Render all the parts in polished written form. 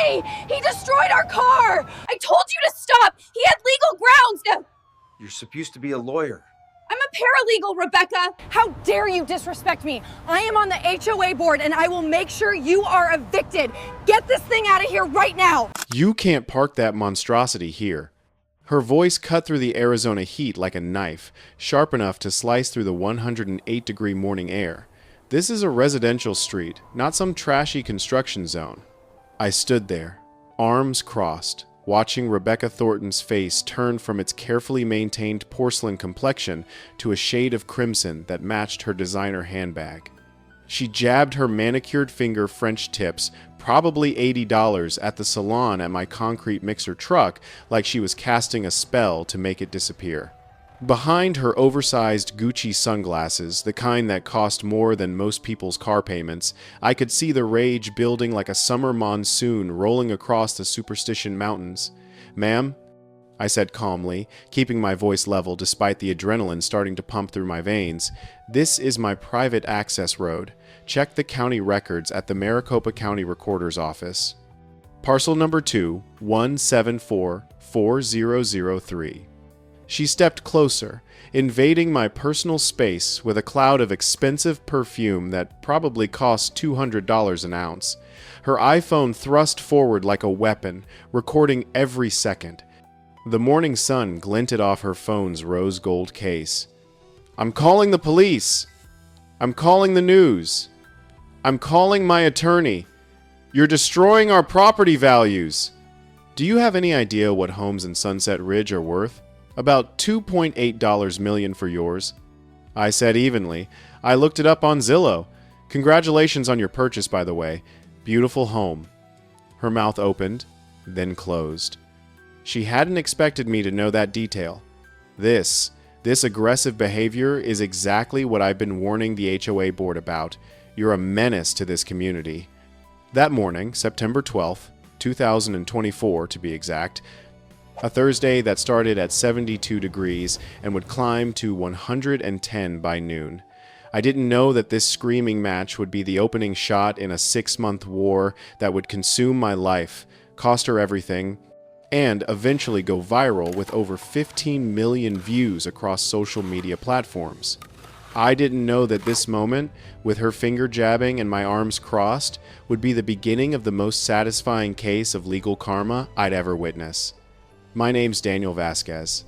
me! He destroyed our car! I told you to stop! He had legal grounds to... You're supposed to be a lawyer. I'm a paralegal, Rebecca! How dare you disrespect me? I am on the HOA board and I will make sure you are evicted! Get this thing out of here right now! You can't park that monstrosity here. Her voice cut through the Arizona heat like a knife, sharp enough to slice through the 108-degree morning air. This is a residential street, not some trashy construction zone. I stood there, arms crossed, watching Rebecca Thornton's face turn from its carefully maintained porcelain complexion to a shade of crimson that matched her designer handbag. She jabbed her manicured finger French tips, probably $80 at the salon at my concrete mixer truck, like she was casting a spell to make it disappear. Behind her oversized Gucci sunglasses, the kind that cost more than most people's car payments, I could see the rage building like a summer monsoon rolling across the Superstition Mountains. "Ma'am," I said calmly, keeping my voice level despite the adrenaline starting to pump through my veins, "this is my private access road. Check the county records at the Maricopa County Recorder's Office. Parcel number 2, 1744003. She stepped closer, invading my personal space with a cloud of expensive perfume that probably cost $200 an ounce. Her iPhone thrust forward like a weapon, recording every second. The morning sun glinted off her phone's rose gold case. "I'm calling the police. I'm calling the news. I'm calling my attorney. You're destroying our property values. Do you have any idea what homes in Sunset Ridge are worth? About $2.8 million for yours." I said evenly. "I looked it up on Zillow. Congratulations on your purchase, by the way. Beautiful home." Her mouth opened, then closed. She hadn't expected me to know that detail. This aggressive behavior is exactly what I've been warning the HOA board about. You're a menace to this community. That morning, September 12th, 2024 to be exact, a Thursday that started at 72 degrees and would climb to 110 by noon. I didn't know that this screaming match would be the opening shot in a 6-month war that would consume my life, cost her everything, and eventually go viral with over 15 million views across social media platforms. I didn't know that this moment, with her finger jabbing and my arms crossed, would be the beginning of the most satisfying case of legal karma I'd ever witness. My name's Daniel Vasquez.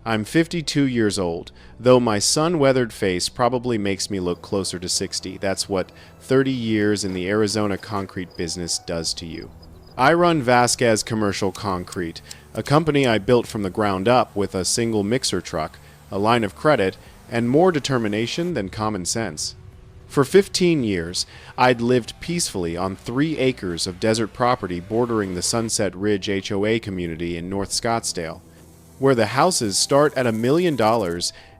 I'm 52 years old, though my sun-weathered face probably makes me look closer to 60. That's what 30 years in the Arizona concrete business does to you. I run Vasquez Commercial Concrete, a company I built from the ground up with a single mixer truck, a line of credit, and more determination than common sense. For 15 years, I'd lived peacefully on 3 acres of desert property bordering the Sunset Ridge HOA community in North Scottsdale, where the houses start at $1 million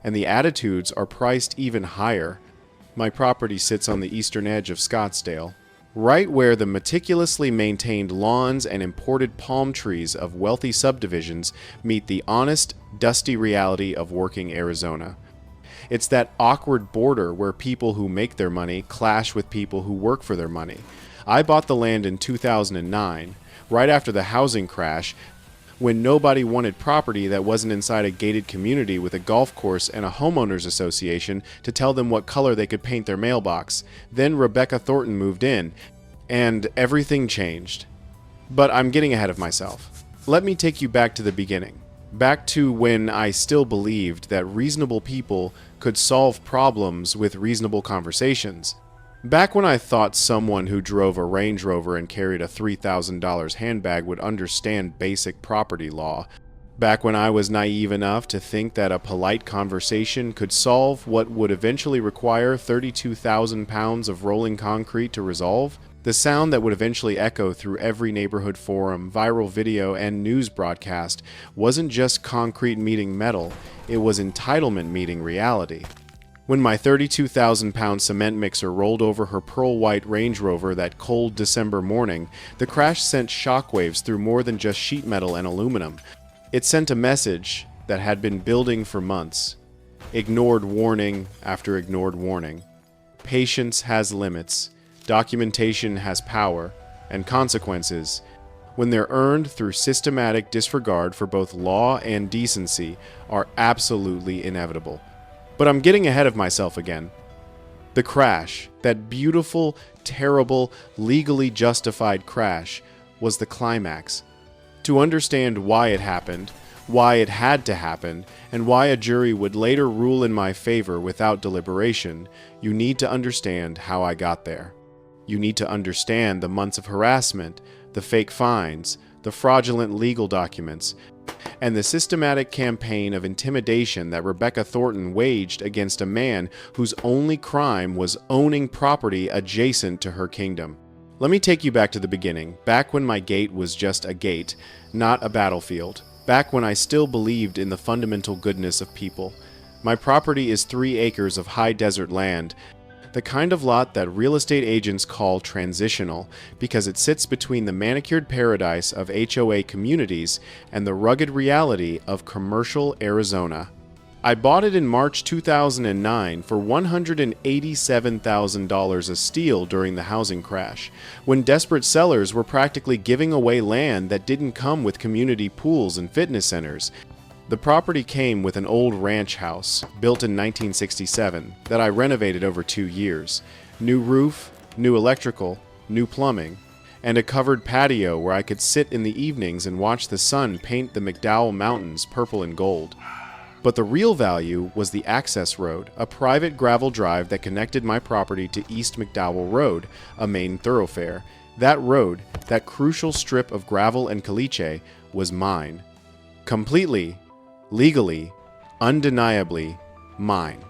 and the attitudes are priced even higher. My property sits on the eastern edge of Scottsdale, right where the meticulously maintained lawns and imported palm trees of wealthy subdivisions meet the honest, dusty reality of working Arizona. It's that awkward border where people who make their money clash with people who work for their money. I bought the land in 2009, right after the housing crash, when nobody wanted property that wasn't inside a gated community with a golf course and a homeowners association to tell them what color they could paint their mailbox. Then Rebecca Thornton moved in, and everything changed. But I'm getting ahead of myself. Let me take you back to the beginning. Back to when I still believed that reasonable people could solve problems with reasonable conversations. Back when I thought someone who drove a Range Rover and carried a $3,000 handbag would understand basic property law. Back when I was naive enough to think that a polite conversation could solve what would eventually require 32,000 pounds of rolling concrete to resolve. The sound that would eventually echo through every neighborhood forum, viral video, and news broadcast wasn't just concrete meeting metal, it was entitlement meeting reality. When my 32,000-pound cement mixer rolled over her pearl-white Range Rover that cold December morning, the crash sent shockwaves through more than just sheet metal and aluminum. It sent a message that had been building for months. Ignored warning after ignored warning. Patience has limits. Documentation has power, and consequences when they're earned through systematic disregard for both law and decency, are absolutely inevitable. But I'm getting ahead of myself again. The crash, that beautiful, terrible, legally justified crash, was the climax. To understand why it happened, why it had to happen, and why a jury would later rule in my favor without deliberation, you need to understand how I got there. You need to understand the months of harassment, the fake fines, the fraudulent legal documents, and the systematic campaign of intimidation that Rebecca Thornton waged against a man whose only crime was owning property adjacent to her kingdom. Let me take you back to the beginning, back when my gate was just a gate, not a battlefield, back when I still believed in the fundamental goodness of people. My property is 3 acres of high desert land, the kind of lot that real estate agents call transitional because it sits between the manicured paradise of HOA communities and the rugged reality of commercial Arizona. I bought it in March 2009 for $187,000 a steal during the housing crash, when desperate sellers were practically giving away land that didn't come with community pools and fitness centers. The property came with an old ranch house, built in 1967, that I renovated over 2 years. New roof, new electrical, new plumbing, and a covered patio where I could sit in the evenings and watch the sun paint the McDowell Mountains purple and gold. But the real value was the access road, a private gravel drive that connected my property to East McDowell Road, a main thoroughfare. That road, that crucial strip of gravel and caliche, was mine. Completely, legally, undeniably mine.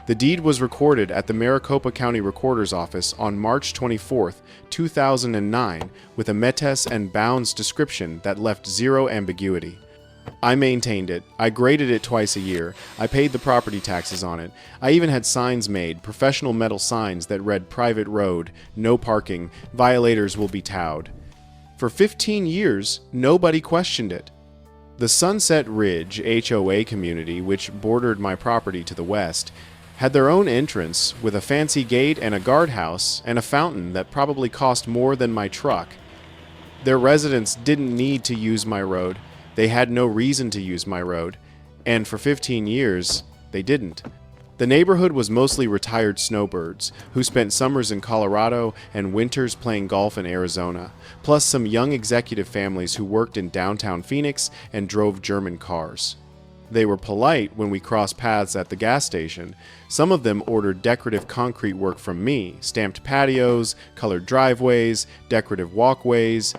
The deed was recorded at the Maricopa County Recorder's Office on March 24, 2009, with a metes and bounds description that left zero ambiguity. I maintained it. I graded it twice a year. I paid the property taxes on it. I even had signs made, professional metal signs that read private road, no parking, violators will be towed. For 15 years, nobody questioned it. The Sunset Ridge HOA community, which bordered my property to the west, had their own entrance with a fancy gate and a guardhouse and a fountain that probably cost more than my truck. Their residents didn't need to use my road. They had no reason to use my road. And for 15 years, they didn't. The neighborhood was mostly retired snowbirds who spent summers in Colorado and winters playing golf in Arizona, plus some young executive families who worked in downtown Phoenix and drove German cars. They were polite when we crossed paths at the gas station. Some of them ordered decorative concrete work from me, stamped patios, colored driveways, decorative walkways.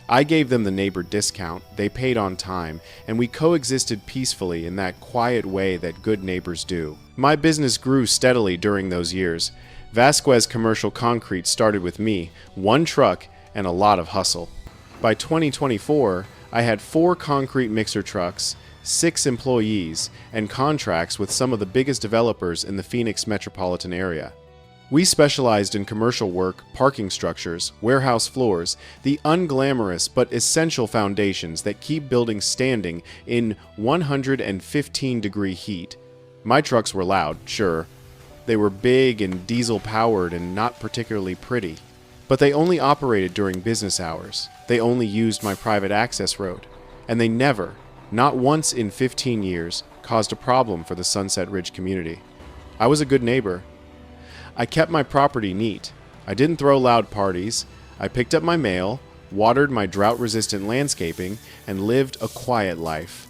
I gave them the neighbor discount, they paid on time, and we coexisted peacefully in that quiet way that good neighbors do. My business grew steadily during those years. Vasquez Commercial Concrete started with me, 1 truck, and a lot of hustle. By 2024, I had 4 concrete mixer trucks, 6 employees, and contracts with some of the biggest developers in the Phoenix metropolitan area. We specialized in commercial work, parking structures, warehouse floors, the unglamorous but essential foundations that keep buildings standing in 115-degree heat. My trucks were loud, sure. They were big and diesel-powered and not particularly pretty. But they only operated during business hours. They only used my private access road. And they never, not once in 15 years, caused a problem for the Sunset Ridge community. I was a good neighbor. I kept my property neat. I didn't throw loud parties. I picked up my mail, watered my drought-resistant landscaping, and lived a quiet life.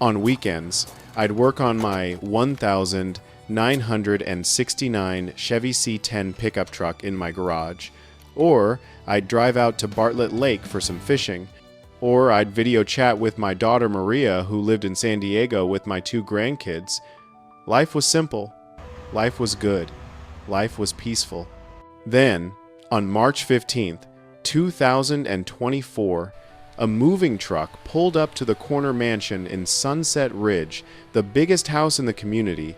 On weekends, I'd work on my 1,969 Chevy C10 pickup truck in my garage. Or I'd drive out to Bartlett Lake for some fishing. Or I'd video chat with my daughter Maria, who lived in San Diego with my 2 grandkids. Life was simple. Life was good. Life was peaceful. Then, on March 15th, 2024, a moving truck pulled up to the corner mansion in Sunset Ridge, the biggest house in the community,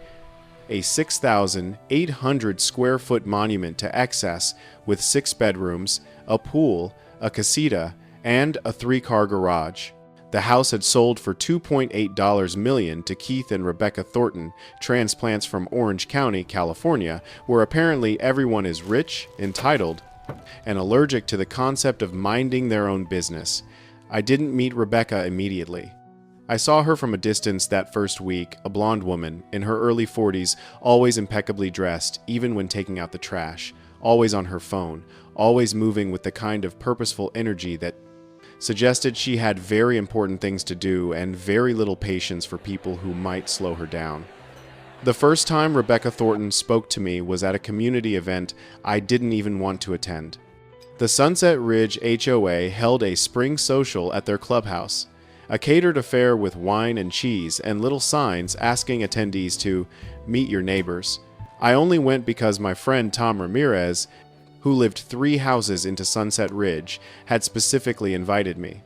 a 6,800 square foot monument to excess with 6 bedrooms, a pool, a casita, and a 3-car garage. The house had sold for $2.8 million to Keith and Rebecca Thornton, transplants from Orange County, California, where apparently everyone is rich, entitled, and allergic to the concept of minding their own business. I didn't meet Rebecca immediately. I saw her from a distance that first week, a blonde woman, in her early 40s, always impeccably dressed, even when taking out the trash, always on her phone, always moving with the kind of purposeful energy that suggested she had very important things to do and very little patience for people who might slow her down. The first time Rebecca Thornton spoke to me was at a community event I didn't even want to attend. The Sunset Ridge HOA held a spring social at their clubhouse, a catered affair with wine and cheese and little signs asking attendees to meet your neighbors. I only went because my friend Tom Ramirez, who lived 3 houses into Sunset Ridge, had specifically invited me.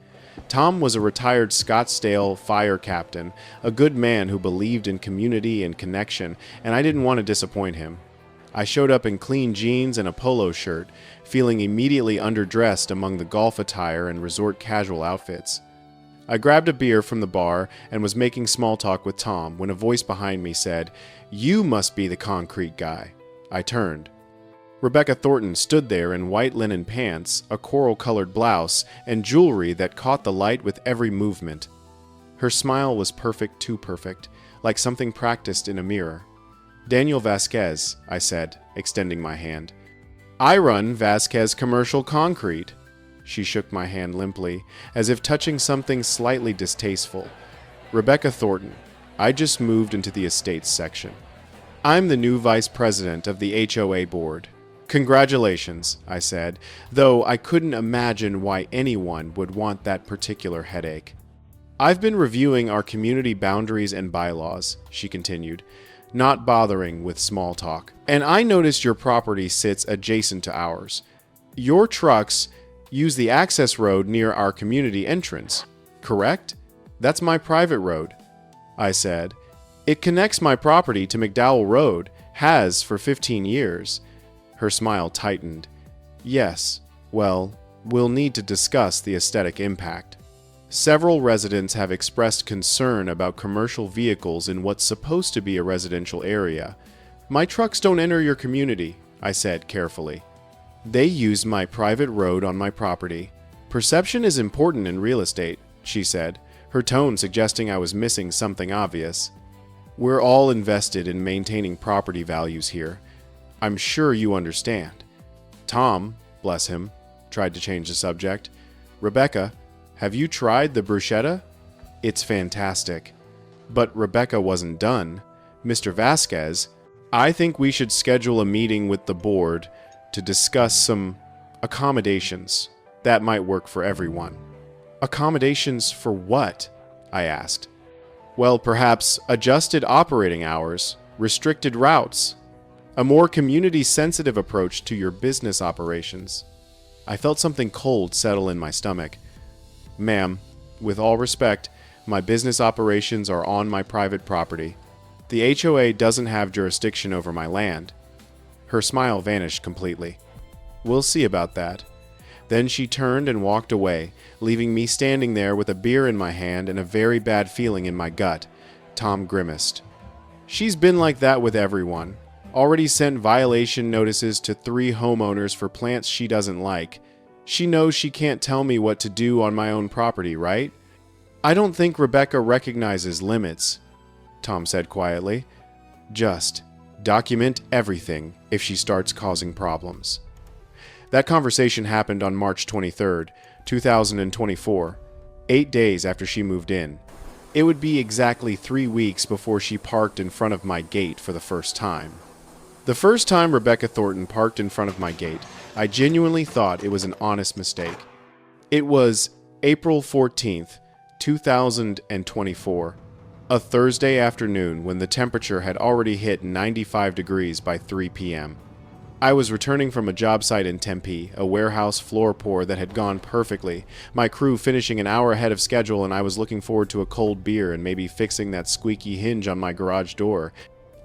Tom was a retired Scottsdale fire captain, a good man who believed in community and connection, and I didn't want to disappoint him. I showed up in clean jeans and a polo shirt, feeling immediately underdressed among the golf attire and resort casual outfits. I grabbed a beer from the bar and was making small talk with Tom when a voice behind me said, "You must be the concrete guy." I turned. Rebecca Thornton stood there in white linen pants, a coral-colored blouse, and jewelry that caught the light with every movement. Her smile was perfect, too perfect, like something practiced in a mirror. "Daniel Vasquez," I said, extending my hand. "I run Vasquez Commercial Concrete." She shook my hand limply, as if touching something slightly distasteful. "Rebecca Thornton, I just moved into the estates section. I'm the new vice president of the HOA board." "Congratulations," I said, though I couldn't imagine why anyone would want that particular headache. "I've been reviewing our community boundaries and bylaws," she continued, not bothering with small talk. "And I noticed your property sits adjacent to ours. Your trucks use the access road near our community entrance, correct? That's my private road," I said. "It connects my property to McDowell Road, has for 15 years. Her smile tightened. "Yes, well, we'll need to discuss the aesthetic impact. Several residents have expressed concern about commercial vehicles in what's supposed to be a residential area. My trucks don't enter your community," I said carefully. "They use my private road on my property. Perception is important in real estate," she said, her tone suggesting I was missing something obvious. "We're all invested in maintaining property values here. I'm sure you understand." Tom, bless him, tried to change the subject. "Rebecca, have you tried the bruschetta? It's fantastic." But Rebecca wasn't done. "Mr. Vasquez, I think we should schedule a meeting with the board to discuss some accommodations that might work for everyone." "Accommodations for what?" I asked. "Well, perhaps adjusted operating hours, restricted routes, a more community-sensitive approach to your business operations." I felt something cold settle in my stomach. "Ma'am, with all respect, my business operations are on my private property. The HOA doesn't have jurisdiction over my land." Her smile vanished completely. "We'll see about that." Then she turned and walked away, leaving me standing there with a beer in my hand and a very bad feeling in my gut. Tom grimaced. "She's been like that with everyone. Already sent violation notices to 3 homeowners for plants she doesn't like. She knows she can't tell me what to do on my own property, right?" "I don't think Rebecca recognizes limits," Tom said quietly. "Just document everything if she starts causing problems." That conversation happened on March 23rd, 2024, 8 days after she moved in. It would be exactly 3 weeks before she parked in front of my gate for the first time. The first time Rebecca Thornton parked in front of my gate, I genuinely thought it was an honest mistake. It was April 14th, 2024, a Thursday afternoon when the temperature had already hit 95 degrees by 3 p.m. I was returning from a job site in Tempe, a warehouse floor pour that had gone perfectly, my crew finishing an hour ahead of schedule, and I was looking forward to a cold beer and maybe fixing that squeaky hinge on my garage door.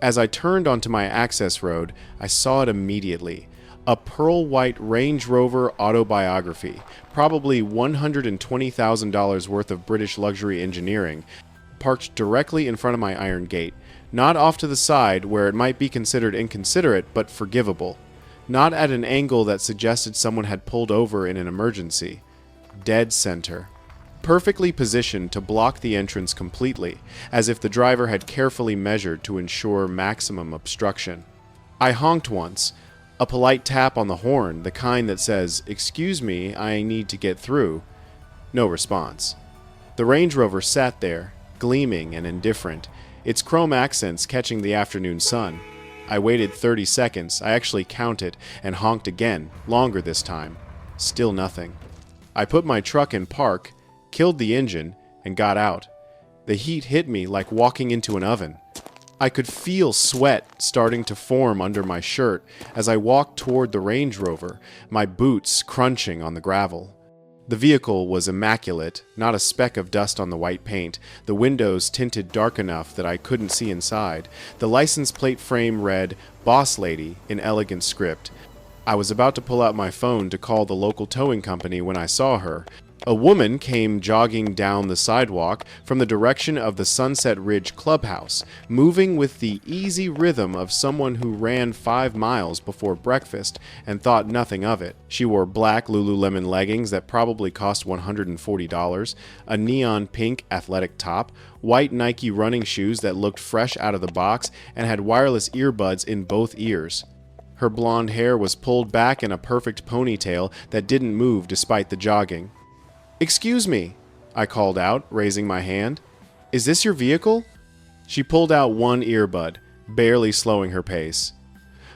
As I turned onto my access road, I saw it immediately. A pearl white Range Rover autobiography, probably $120,000 worth of British luxury engineering, parked directly in front of my iron gate, not off to the side where it might be considered inconsiderate but forgivable. not at an angle that suggested someone had pulled over in an emergency. Dead center. Perfectly positioned to block the entrance completely, as if the driver had carefully measured to ensure maximum obstruction. I honked once, a polite tap on the horn, the kind that says, "Excuse me, I need to get through." No response. The Range Rover sat there, gleaming and indifferent, its chrome accents catching the afternoon sun. I waited 30 seconds, I actually counted, and honked again, longer this time. Still nothing. I put my truck in park, killed the engine, and got out. The heat hit me like walking into an oven. I could feel sweat starting to form under my shirt as I walked toward the Range Rover, my boots crunching on the gravel. The vehicle was immaculate, not a speck of dust on the white paint, the windows tinted dark enough that I couldn't see inside. The license plate frame read, "Boss Lady," in elegant script. I was about to pull out my phone to call the local towing company when I saw her. A woman came jogging down the sidewalk from the direction of the Sunset Ridge clubhouse, moving with the easy rhythm of someone who ran 5 miles before breakfast and thought nothing of it. She wore black Lululemon leggings that probably cost $140, a neon pink athletic top, white Nike running shoes that looked fresh out of the box, and had wireless earbuds in both ears. Her blonde hair was pulled back in a perfect ponytail that didn't move despite the jogging. "Excuse me," I called out, raising my hand. "Is this your vehicle?" She pulled out one earbud, barely slowing her pace.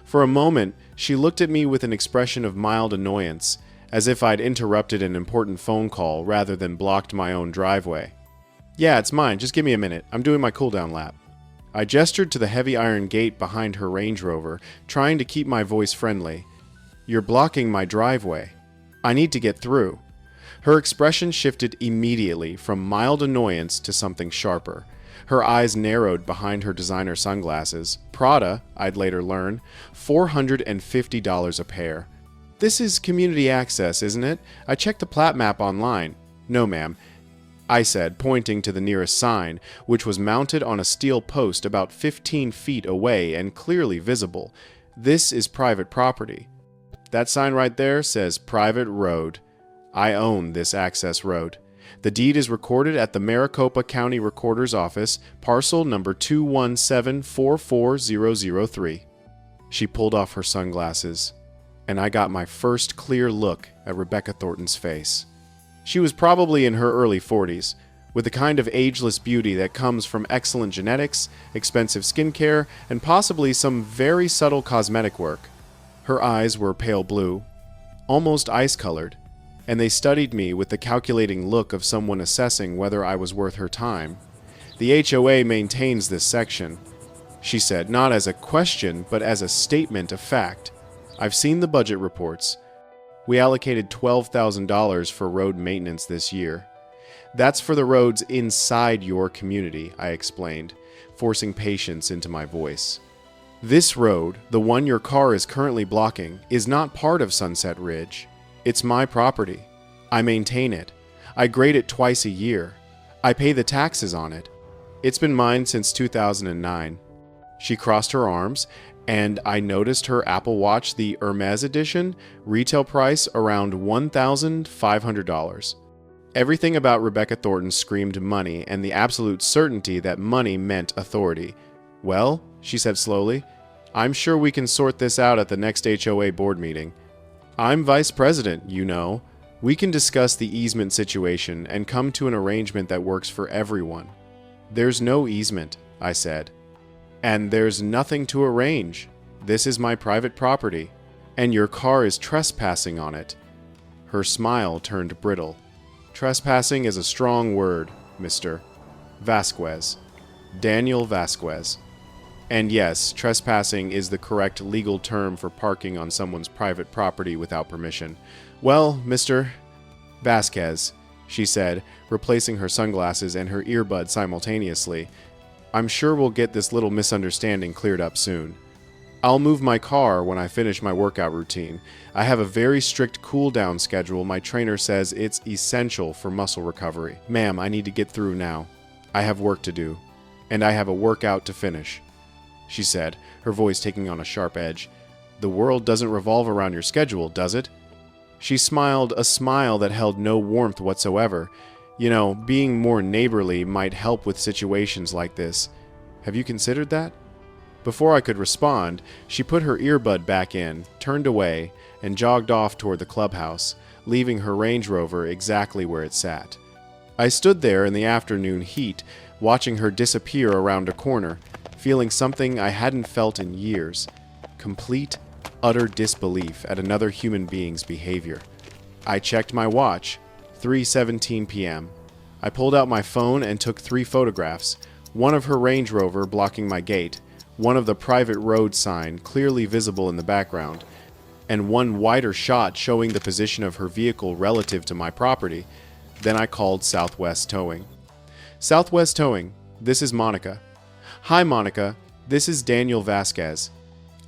For a moment, she looked at me with an expression of mild annoyance, as if I'd interrupted an important phone call rather than blocked my own driveway. "Yeah, it's mine. Just give me a minute. I'm doing my cooldown lap." I gestured to the heavy iron gate behind her Range Rover, trying to keep my voice friendly. "You're blocking my driveway. I need to get through." Her expression shifted immediately from mild annoyance to something sharper. Her eyes narrowed behind her designer sunglasses. Prada, I'd later learn, $450 a pair. "This is community access, isn't it? I checked the plat map online." "No, ma'am," I said, pointing to the nearest sign, which was mounted on a steel post about 15 feet away and clearly visible. "This is private property. That sign right there says private road. I own this access road. The deed is recorded at the Maricopa County Recorder's Office, parcel number 217-44003. She pulled off her sunglasses, and I got my first clear look at Rebecca Thornton's face. She was probably in her early 40s, with the kind of ageless beauty that comes from excellent genetics, expensive skincare, and possibly some very subtle cosmetic work. Her eyes were pale blue, almost ice-colored, and they studied me with the calculating look of someone assessing whether I was worth her time. "The HOA maintains this section," she said, not as a question, but as a statement of fact. "I've seen the budget reports. We allocated $12,000 for road maintenance this year. That's for the roads inside your community," I explained, forcing patience into my voice. "This road, the one your car is currently blocking, is not part of Sunset Ridge. It's my property. I maintain it. I grade it twice a year. I pay the taxes on it. It's been mine since 2009. She crossed her arms, and I noticed her Apple Watch, the Hermes edition, retail price around $1,500. Everything about Rebecca Thornton screamed money and the absolute certainty that money meant authority. "Well," she said slowly, "I'm sure we can sort this out at the next HOA board meeting. I'm vice president, you know. We can discuss the easement situation and come to an arrangement that works for everyone." "There's no easement," I said. "And there's nothing to arrange. This is my private property, and your car is trespassing on it." Her smile turned brittle. "Trespassing is a strong word, Mr. Vasquez. Daniel Vasquez. And yes, trespassing is the correct legal term for parking on someone's private property without permission. Well, Mr. Vasquez," she said, replacing her sunglasses and her earbud simultaneously, "I'm sure we'll get this little misunderstanding cleared up soon. I'll move my car when I finish my workout routine. I have a very strict cool-down schedule. My trainer says it's essential for muscle recovery. Ma'am, I need to get through now. I have work to do, and I have a workout to finish," she said, her voice taking on a sharp edge. The world doesn't revolve around your schedule, does it? She smiled a smile that held no warmth whatsoever. You know, being more neighborly might help with situations like this. Have you considered that? Before I could respond, she put her earbud back in, turned away, and jogged off toward the clubhouse, leaving her Range Rover exactly where it sat. I stood there in the afternoon heat, watching her disappear around a corner, feeling something I hadn't felt in years. Complete, utter disbelief at another human being's behavior. I checked my watch. 3:17 p.m. I pulled out my phone and took 3 photographs, one of her Range Rover blocking my gate, one of the private road sign clearly visible in the background, and one wider shot showing the position of her vehicle relative to my property. Then I called Southwest Towing. Southwest Towing, this is Monica. Hi Monica, this is Daniel Vasquez.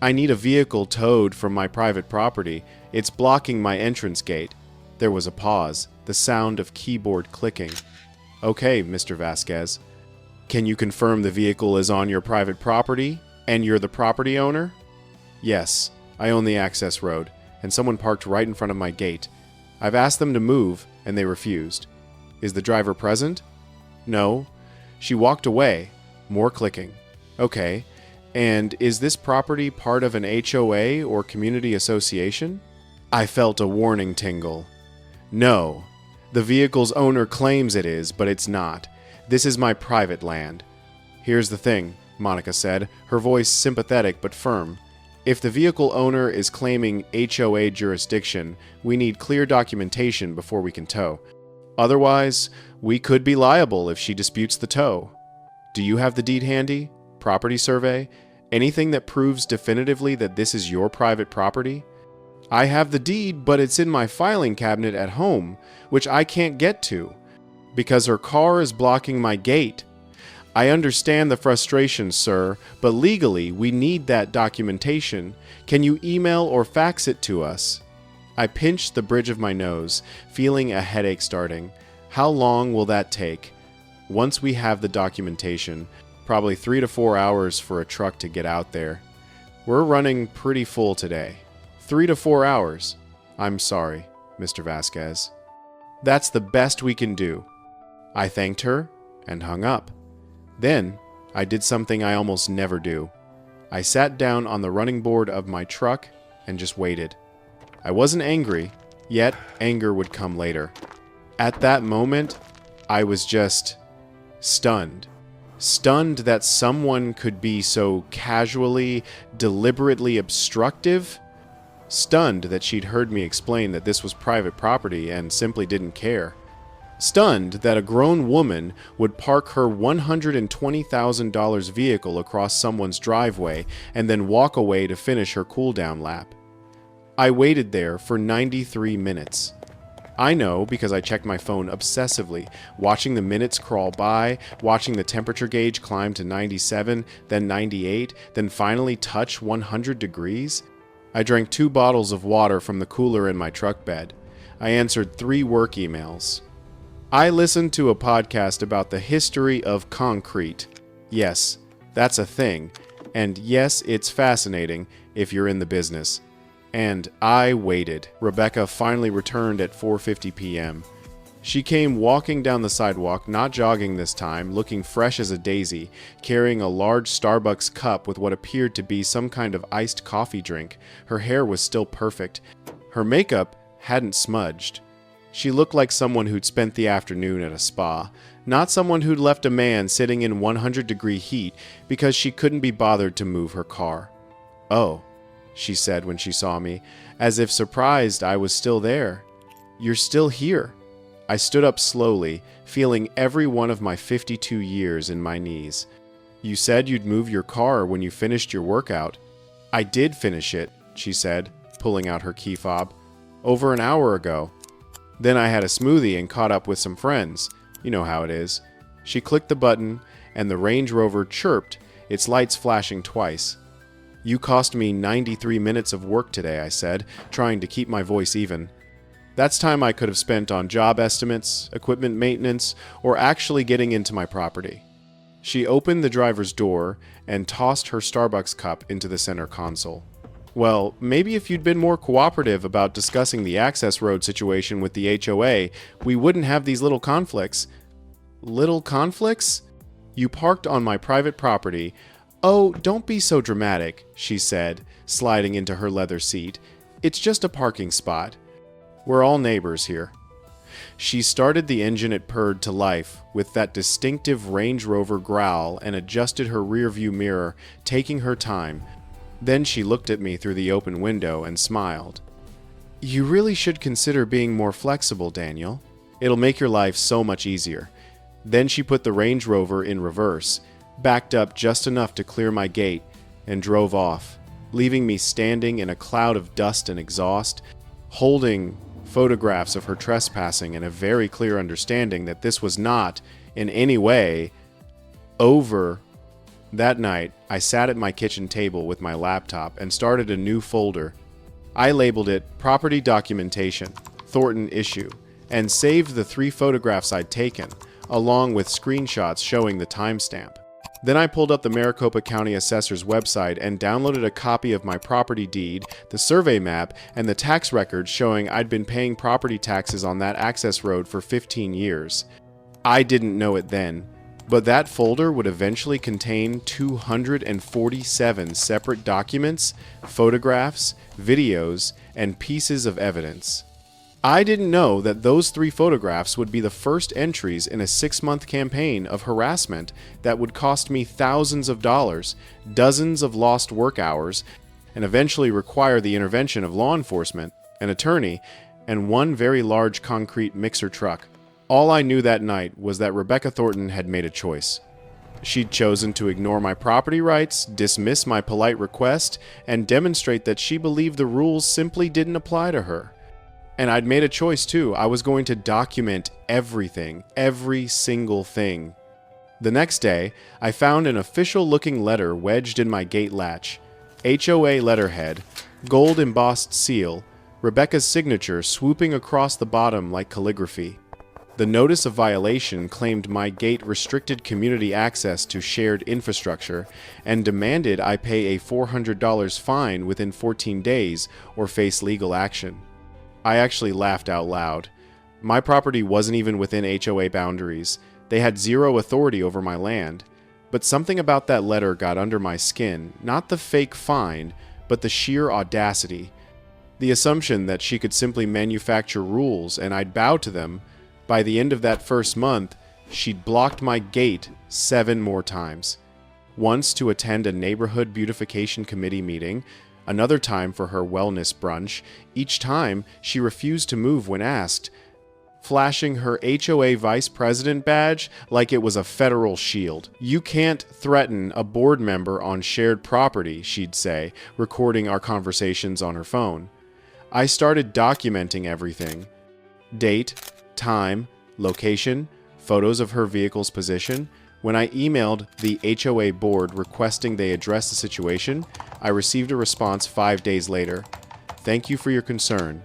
I need a vehicle towed from my private property. It's blocking my entrance gate. There was a pause, the sound of keyboard clicking. Okay, Mr. Vasquez. Can you confirm the vehicle is on your private property and you're the property owner? Yes, I own the access road, and someone parked right in front of my gate. I've asked them to move, and they refused. Is the driver present? No. She walked away. More clicking. Okay. And is this property part of an HOA or community association? I felt a warning tingle. No. The vehicle's owner claims it is, but it's not. This is my private land. Here's the thing, Monica said, her voice sympathetic but firm. If the vehicle owner is claiming HOA jurisdiction, we need clear documentation before we can tow. Otherwise, we could be liable if she disputes the tow. Do you have the deed handy? Property survey? Anything that proves definitively that this is your private property? I have the deed, but it's in my filing cabinet at home, which I can't get to, because her car is blocking my gate. I understand the frustration, sir, but legally we need that documentation. Can you email or fax it to us? I pinched the bridge of my nose, feeling a headache starting. How long will that take? Once we have the documentation, probably 3 to 4 hours for a truck to get out there. We're running pretty full today. 3 to 4 hours. I'm sorry, Mr. Vasquez. That's the best we can do. I thanked her and hung up. Then, I did something I almost never do. I sat down on the running board of my truck and just waited. I wasn't angry, yet anger would come later. At that moment, I was just stunned. Stunned that someone could be so casually, deliberately obstructive. Stunned that she'd heard me explain that this was private property and simply didn't care. Stunned that a grown woman would park her $120,000 vehicle across someone's driveway and then walk away to finish her cool-down lap. I waited there for 93 minutes. I know because I checked my phone obsessively, watching the minutes crawl by, watching the temperature gauge climb to 97, then 98, then finally touch 100 degrees. I drank 2 bottles of water from the cooler in my truck bed. I answered 3 work emails. I listened to a podcast about the history of concrete. Yes, that's a thing. And yes, it's fascinating if you're in the business. And I waited. Rebecca finally returned at 4:50 p.m. She came walking down the sidewalk, not jogging this time, looking fresh as a daisy, carrying a large Starbucks cup with what appeared to be some kind of iced coffee drink. Her hair was still perfect. Her makeup hadn't smudged. She looked like someone who'd spent the afternoon at a spa, not someone who'd left a man sitting in 100-degree heat because she couldn't be bothered to move her car. "Oh," she said when she saw me, as if surprised I was still there. "You're still here." I stood up slowly, feeling every one of my 52 years in my knees. "You said you'd move your car when you finished your workout." "I did finish it," she said, pulling out her key fob. "Over an hour ago. Then I had a smoothie and caught up with some friends. You know how it is." She clicked the button, and the Range Rover chirped, its lights flashing twice. "You cost me 93 minutes of work today," I said, trying to keep my voice even. That's time I could have spent on job estimates, equipment maintenance, or actually getting into my property. She opened the driver's door and tossed her Starbucks cup into the center console. Well, maybe if you'd been more cooperative about discussing the access road situation with the HOA, we wouldn't have these little conflicts. Little conflicts? You parked on my private property. Oh, don't be so dramatic, she said, sliding into her leather seat. It's just a parking spot. We're all neighbors here. She started the engine it purred to life with that distinctive Range Rover growl and adjusted her rearview mirror, taking her time. Then she looked at me through the open window and smiled. You really should consider being more flexible, Daniel. It'll make your life so much easier. Then she put the Range Rover in reverse, backed up just enough to clear my gate, and drove off, leaving me standing in a cloud of dust and exhaust, holding photographs of her trespassing and a very clear understanding that this was not, in any way, over. That night, I sat at my kitchen table with my laptop and started a new folder. I labeled it Property Documentation, Thornton Issue, and saved the 3 photographs I'd taken, along with screenshots showing the timestamp. Then I pulled up the Maricopa County Assessor's website and downloaded a copy of my property deed, the survey map, and the tax records showing I'd been paying property taxes on that access road for 15 years. I didn't know it then, but that folder would eventually contain 247 separate documents, photographs, videos, and pieces of evidence. I didn't know that those 3 photographs would be the first entries in a 6-month campaign of harassment that would cost me thousands of dollars, dozens of lost work hours, and eventually require the intervention of law enforcement, an attorney, and 1 very large concrete mixer truck. All I knew that night was that Rebecca Thornton had made a choice. She'd chosen to ignore my property rights, dismiss my polite request, and demonstrate that she believed the rules simply didn't apply to her. And I'd made a choice too. I was going to document everything, every single thing. The next day, I found an official-looking letter wedged in my gate latch. HOA letterhead, gold embossed seal, Rebecca's signature swooping across the bottom like calligraphy. The notice of violation claimed my gate restricted community access to shared infrastructure and demanded I pay a $400 fine within 14 days or face legal action. I actually laughed out loud. My property wasn't even within HOA boundaries. They had zero authority over my land. But something about that letter got under my skin, not the fake fine, but the sheer audacity. The assumption that she could simply manufacture rules and I'd bow to them. By the end of that first month, she'd blocked my gate 7 more times. Once to attend a neighborhood beautification committee meeting, another time for her wellness brunch. Each time, she refused to move when asked, flashing her HOA vice president badge like it was a federal shield. You can't threaten a board member on shared property, she'd say, recording our conversations on her phone. I started documenting everything. Date, time, location, photos of her vehicle's position. When I emailed the HOA board requesting they address the situation, I received a response 5 days later. Thank you for your concern.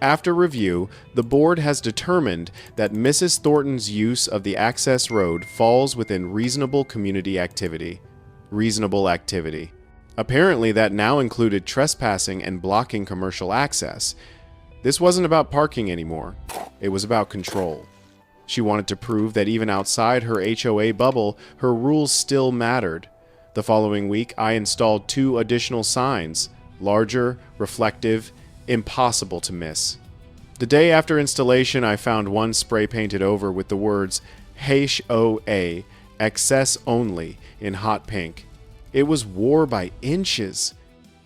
After review, the board has determined that Mrs. Thornton's use of the access road falls within reasonable community activity. Reasonable activity. Apparently that now included trespassing and blocking commercial access. This wasn't about parking anymore. It was about control. She wanted to prove that even outside her HOA bubble, her rules still mattered. The following week, I installed 2 additional signs, larger, reflective, impossible to miss. The day after installation, I found one spray painted over with the words HOA, access only, in hot pink. It was war by inches.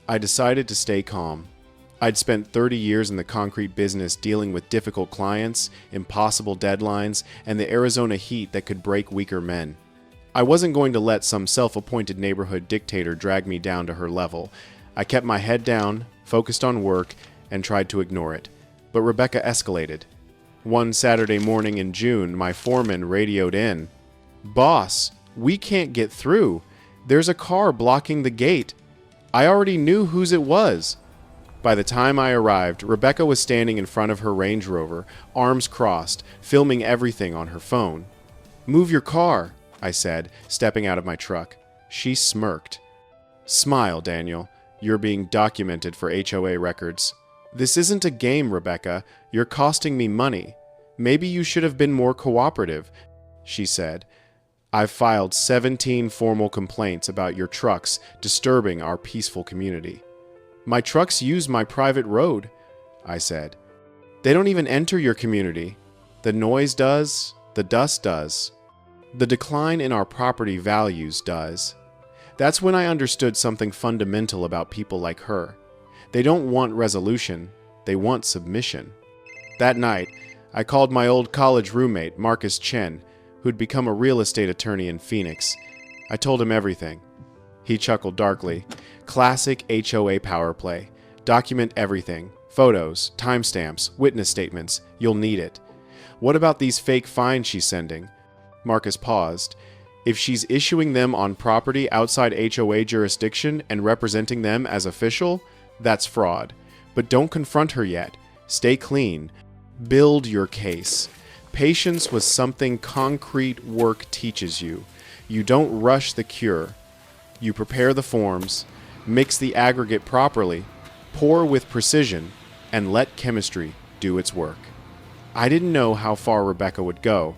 I decided to stay calm. I'd spent 30 years in the concrete business dealing with difficult clients, impossible deadlines, and the Arizona heat that could break weaker men. I wasn't going to let some self-appointed neighborhood dictator drag me down to her level. I kept my head down, focused on work, and tried to ignore it. But Rebecca escalated. One Saturday morning in June, my foreman radioed in. "Boss, we can't get through. There's a car blocking the gate. I already knew whose it was." By the time I arrived, Rebecca was standing in front of her Range Rover, arms crossed, filming everything on her phone. "Move your car," I said, stepping out of my truck. She smirked. "Smile, Daniel. You're being documented for HOA records. This isn't a game, Rebecca. You're costing me money. Maybe you should have been more cooperative, she said. I've filed 17 formal complaints about your trucks disturbing our peaceful community. My trucks use my private road, I said. They don't even enter your community. The noise does, the dust does. The decline in our property values does. That's when I understood something fundamental about people like her. They don't want resolution, they want submission. That night, I called my old college roommate, Marcus Chen, who'd become a real estate attorney in Phoenix. I told him everything. He chuckled darkly. Classic HOA power play. Document everything. Photos, timestamps, witness statements. You'll need it. What about these fake fines she's sending? Marcus paused. If she's issuing them on property outside HOA jurisdiction and representing them as official, that's fraud. But don't confront her yet. Stay clean. Build your case. Patience was something concrete work teaches you. You don't rush the cure. You prepare the forms, mix the aggregate properly, pour with precision, and let chemistry do its work. I didn't know how far Rebecca would go,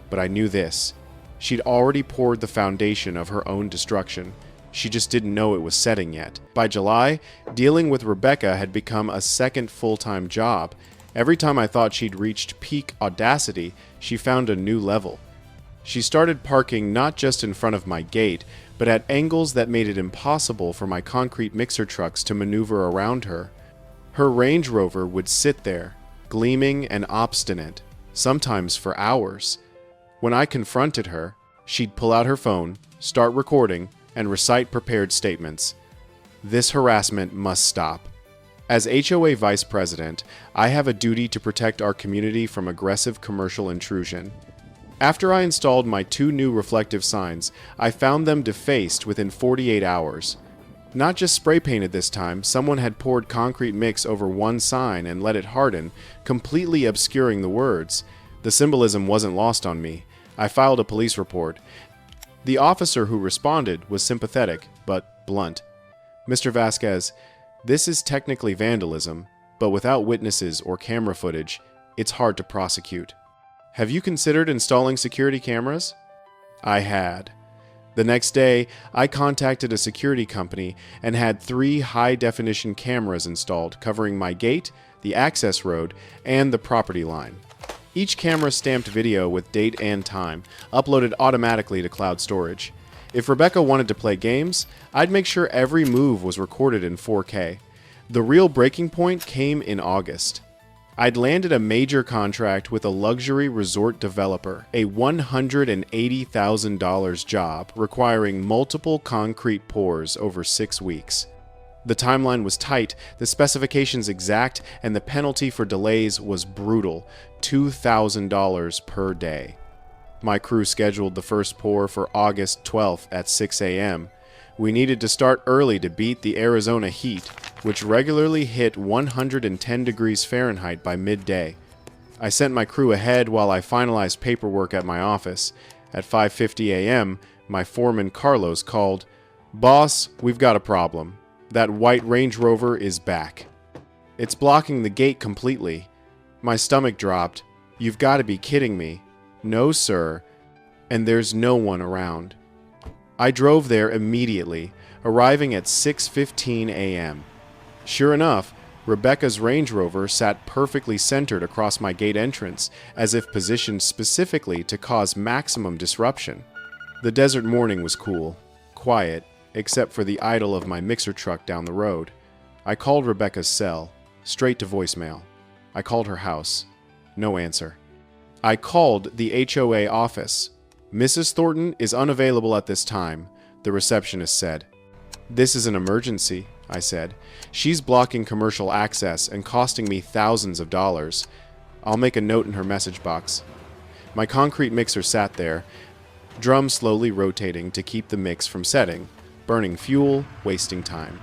but I knew this. She'd already poured the foundation of her own destruction. She just didn't know it was setting yet. By July, dealing with Rebecca had become a second full-time job. Every time I thought she'd reached peak audacity, she found a new level. She started parking not just in front of my gate, but at angles that made it impossible for my concrete mixer trucks to maneuver around her. Her Range Rover would sit there, gleaming and obstinate, sometimes for hours. When I confronted her, she'd pull out her phone, start recording, and recite prepared statements. This harassment must stop. As HOA Vice President, I have a duty to protect our community from aggressive commercial intrusion. After I installed my 2 new reflective signs, I found them defaced within 48 hours. Not just spray painted this time, someone had poured concrete mix over one sign and let it harden, completely obscuring the words. The symbolism wasn't lost on me. I filed a police report. The officer who responded was sympathetic, but blunt. Mr. Vasquez, this is technically vandalism, but without witnesses or camera footage, it's hard to prosecute. Have you considered installing security cameras? I had. The next day, I contacted a security company and had 3 high-definition cameras installed covering my gate, the access road, and the property line. Each camera stamped video with date and time, uploaded automatically to cloud storage. If Rebecca wanted to play games, I'd make sure every move was recorded in 4K. The real breaking point came in August. I'd landed a major contract with a luxury resort developer, a $180,000 job requiring multiple concrete pours over 6 weeks. The timeline was tight, the specifications exact, and the penalty for delays was brutal, $2,000 per day. My crew scheduled the first pour for August 12th at 6 a.m. We needed to start early to beat the Arizona heat, which regularly hit 110 degrees Fahrenheit by midday. I sent my crew ahead while I finalized paperwork at my office. At 5:50 a.m., my foreman Carlos called, "Boss, we've got a problem. That white Range Rover is back. It's blocking the gate completely." My stomach dropped. "You've got to be kidding me." "No, sir." "And there's no one around." I drove there immediately, arriving at 6:15 a.m. Sure enough, Rebecca's Range Rover sat perfectly centered across my gate entrance, as if positioned specifically to cause maximum disruption. The desert morning was cool, quiet, except for the idle of my mixer truck down the road. I called Rebecca's cell, straight to voicemail. I called her house. No answer. I called the HOA office. "Mrs. Thornton is unavailable at this time," the receptionist said. "This is an emergency," I said. "She's blocking commercial access and costing me thousands of dollars." I'll make a note in her message box. My concrete mixer sat there, drum slowly rotating to keep the mix from setting, burning fuel, wasting time.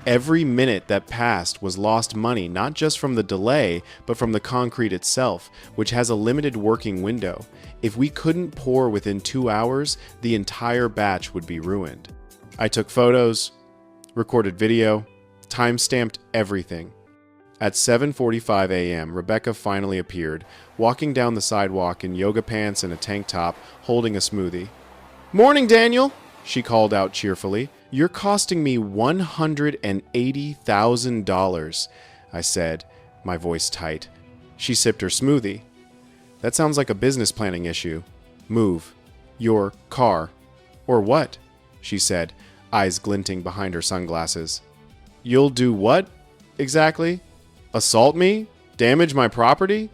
Every minute that passed was lost money, not just from the delay, but from the concrete itself, which has a limited working window. If we couldn't pour within 2 hours, the entire batch would be ruined. I took photos, recorded video, Time-stamped everything. At 7:45 a.m., Rebecca finally appeared, walking down the sidewalk in yoga pants and a tank top, holding a smoothie. "Morning, Daniel," she called out cheerfully. "You're costing me $180,000, I said, my voice tight. She sipped her smoothie. "That sounds like a business planning issue. Move. Your car." "Or what?" she said, eyes glinting behind her sunglasses. "You'll do what, exactly? Assault me? Damage my property?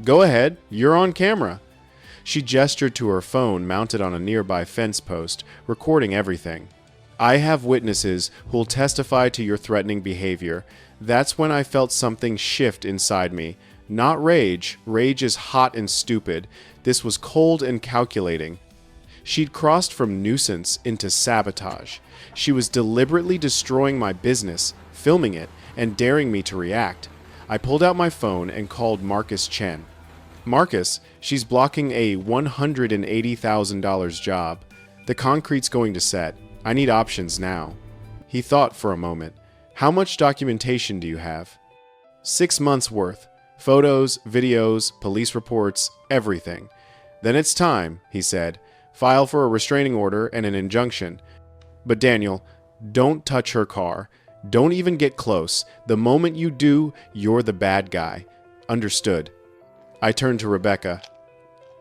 Go ahead, you're on camera." She gestured to her phone mounted on a nearby fence post, recording everything. "I have witnesses who'll testify to your threatening behavior." That's when I felt something shift inside me. Not rage. Rage is hot and stupid. This was cold and calculating. She'd crossed from nuisance into sabotage. She was deliberately destroying my business, filming it, and daring me to react. I pulled out my phone and called Marcus Chen. "Marcus, she's blocking a $180,000 job. The concrete's going to set. I need options now." He thought for a moment. "How much documentation do you have?" 6 months worth. Photos, videos, police reports, everything. "Then it's time," he said. "File for a restraining order and an injunction. But Daniel, don't touch her car. Don't even get close. The moment you do, you're the bad guy. Understood." I turned to Rebecca.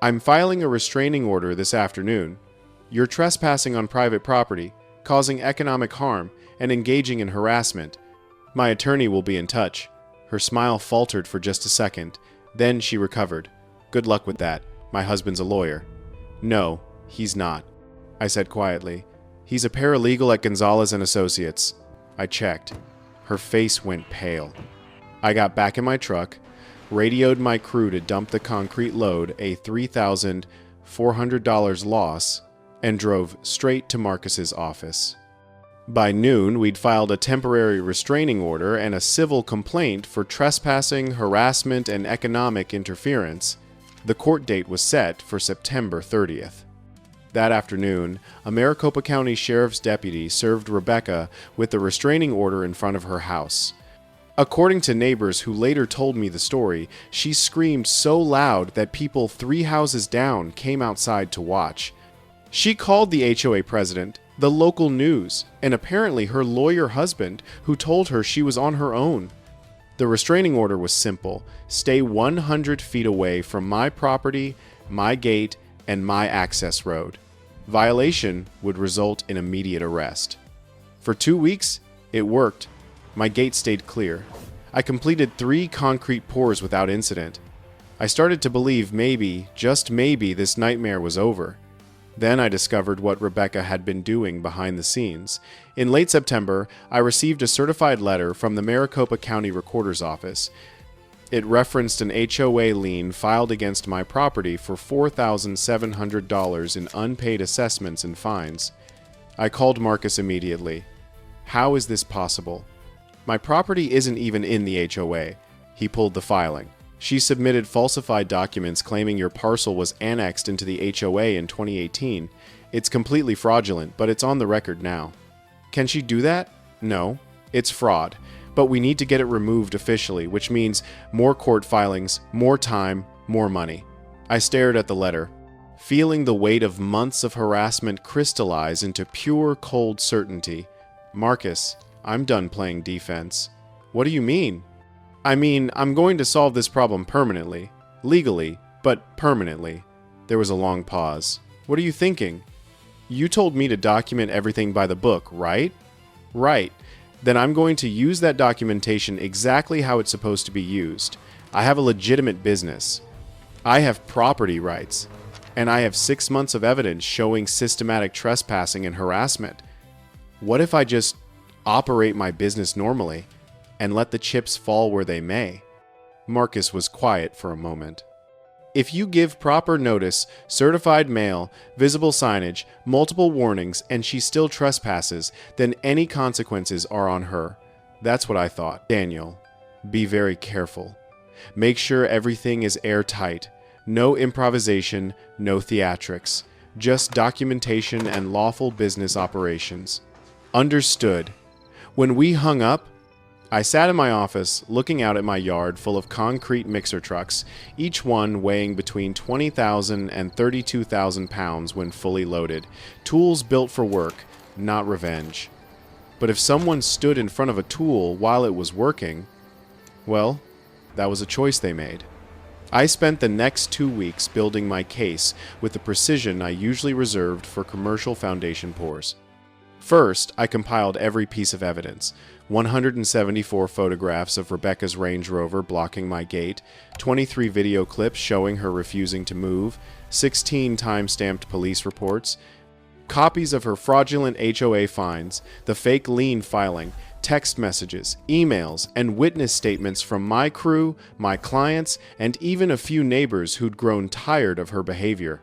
"I'm filing a restraining order this afternoon. You're trespassing on private property, causing economic harm, and engaging in harassment. My attorney will be in touch." Her smile faltered for just a second. Then she recovered. "Good luck with that. My husband's a lawyer." "No, he's not," I said quietly. "He's a paralegal at Gonzalez and Associates." I checked. Her face went pale. I got back in my truck, radioed my crew to dump the concrete load, a $3,400 loss, and drove straight to Marcus's office. By noon, we'd filed a temporary restraining order and a civil complaint for trespassing, harassment, and economic interference. The court date was set for September 30th. That afternoon, a Maricopa County Sheriff's deputy served Rebecca with the restraining order in front of her house. According to neighbors who later told me the story, she screamed so loud that people 3 houses down came outside to watch. She called the HOA president, the local news, and apparently her lawyer husband, who told her she was on her own. The restraining order was simple: stay 100 feet away from my property, my gate, and my access road. Violation would result in immediate arrest. For 2 weeks, it worked. My gate stayed clear. I completed 3 concrete pours without incident. I started to believe maybe, just maybe, this nightmare was over. Then I discovered what Rebecca had been doing behind the scenes. In late September, I received a certified letter from the Maricopa County Recorder's Office. It referenced an HOA lien filed against my property for $4,700 in unpaid assessments and fines. I called Marcus immediately. "How is this possible? My property isn't even in the HOA." He pulled the filing. "She submitted falsified documents claiming your parcel was annexed into the HOA in 2018. It's completely fraudulent, but it's on the record now." "Can she do that?" "No, it's fraud. But we need to get it removed officially, which means more court filings, more time, more money." I stared at the letter, feeling the weight of months of harassment crystallize into pure cold certainty. "Marcus, I'm done playing defense." "What do you mean?" "I mean, I'm going to solve this problem permanently. Legally, but permanently." There was a long pause. "What are you thinking?" "You told me to document everything by the book, right?" "Right. Then I'm going to use that documentation exactly how it's supposed to be used. I have a legitimate business. I have property rights. And I have 6 months of evidence showing systematic trespassing and harassment. What if I just operate my business normally and let the chips fall where they may?" Marcus was quiet for a moment. "If you give proper notice, certified mail, visible signage, multiple warnings, and she still trespasses, then any consequences are on her." That's what I thought. "Daniel, be very careful. Make sure everything is airtight. No improvisation, no theatrics. Just documentation and lawful business operations." "Understood." When we hung up, I sat in my office, looking out at my yard full of concrete mixer trucks, each one weighing between 20,000 and 32,000 pounds when fully loaded. Tools built for work, not revenge. But if someone stood in front of a tool while it was working, well, that was a choice they made. I spent the next 2 weeks building my case with the precision I usually reserved for commercial foundation pours. First, I compiled every piece of evidence: 174 photographs of Rebecca's Range Rover blocking my gate, 23 video clips showing her refusing to move, 16 time-stamped police reports, copies of her fraudulent HOA fines, the fake lien filing, text messages, emails, and witness statements from my crew, my clients, and even a few neighbors who'd grown tired of her behavior.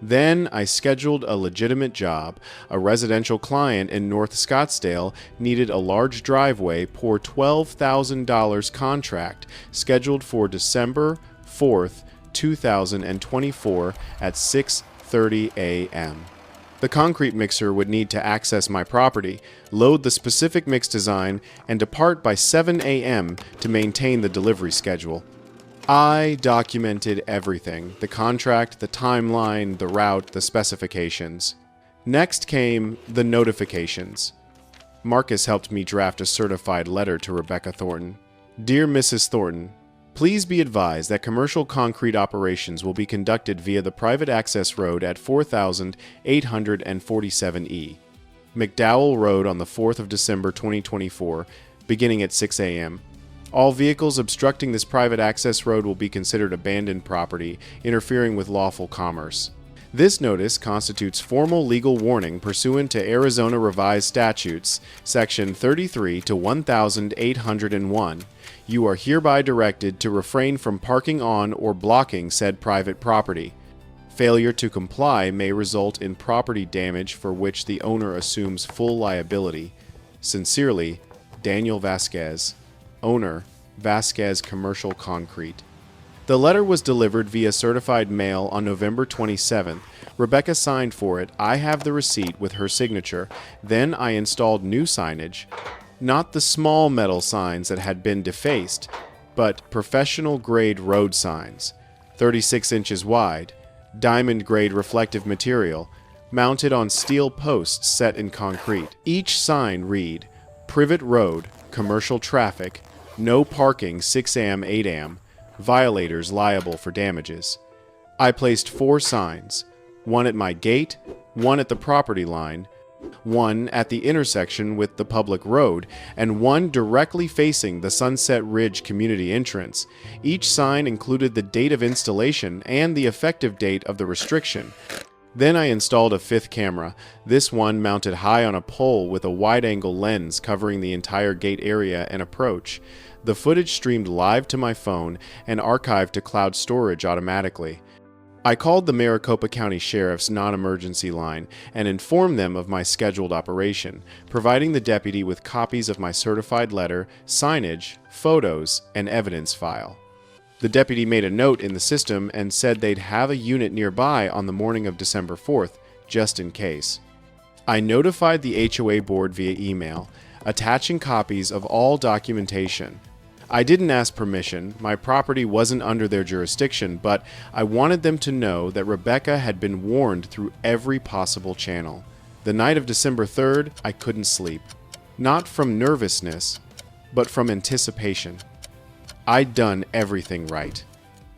Then I scheduled a legitimate job. A residential client in North Scottsdale needed a large driveway pour $12,000 contract scheduled for December 4th, 2024 at 6:30 a.m. The concrete mixer would need to access my property, load the specific mix design, and depart by 7 a.m. to maintain the delivery schedule. I documented everything: the contract, the timeline, the route, the specifications. Next came the notifications. Marcus helped me draft a certified letter to Rebecca Thornton. Dear Mrs. Thornton, please be advised that commercial concrete operations will be conducted via the private access road at 4847E, McDowell Road on the 4th of December 2024, beginning at 6 a.m. All vehicles obstructing this private access road will be considered abandoned property, interfering with lawful commerce. This notice constitutes formal legal warning pursuant to Arizona Revised Statutes, Section 33 to 1801. You are hereby directed to refrain from parking on or blocking said private property. Failure to comply may result in property damage for which the owner assumes full liability. Sincerely, Daniel Vasquez, owner, Vasquez Commercial Concrete. The letter was delivered via certified mail on November 27th. Rebecca signed for it. I have the receipt with her signature. Then I installed new signage, not the small metal signs that had been defaced, but professional-grade road signs, 36 inches wide, diamond-grade reflective material, mounted on steel posts set in concrete. Each sign read, Privet Road, commercial traffic, no parking 6 a.m. 8 a.m., violators liable for damages. I placed 4 signs, one at my gate, one at the property line, one at the intersection with the public road, and one directly facing the Sunset Ridge community entrance. Each sign included the date of installation and the effective date of the restriction. Then I installed a 5th camera, this one mounted high on a pole with a wide-angle lens covering the entire gate area and approach. The footage streamed live to my phone and archived to cloud storage automatically. I called the Maricopa County Sheriff's non-emergency line and informed them of my scheduled operation, providing the deputy with copies of my certified letter, signage, photos, and evidence file. The deputy made a note in the system and said they'd have a unit nearby on the morning of December 4th, just in case. I notified the HOA board via email, attaching copies of all documentation. I didn't ask permission, my property wasn't under their jurisdiction, but I wanted them to know that Rebecca had been warned through every possible channel. The night of December 3rd, I couldn't sleep. Not from nervousness, but from anticipation. I'd done everything right.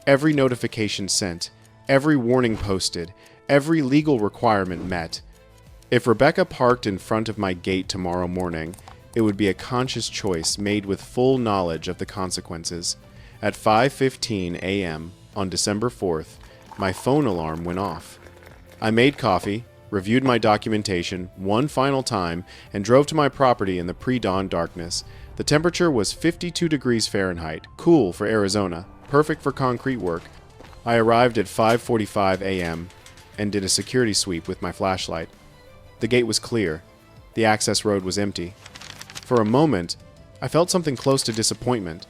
Every notification sent, every warning posted, every legal requirement met. If Rebecca parked in front of my gate tomorrow morning, it would be a conscious choice made with full knowledge of the consequences. At 5:15 a.m. on December 4th, my phone alarm went off. I made coffee, reviewed my documentation one final time, and drove to my property in the pre-dawn darkness. The temperature was 52 degrees Fahrenheit, cool for Arizona, perfect for concrete work. I arrived at 5:45 a.m. and did a security sweep with my flashlight. The gate was clear. The access road was empty. For a moment, I felt something close to disappointment.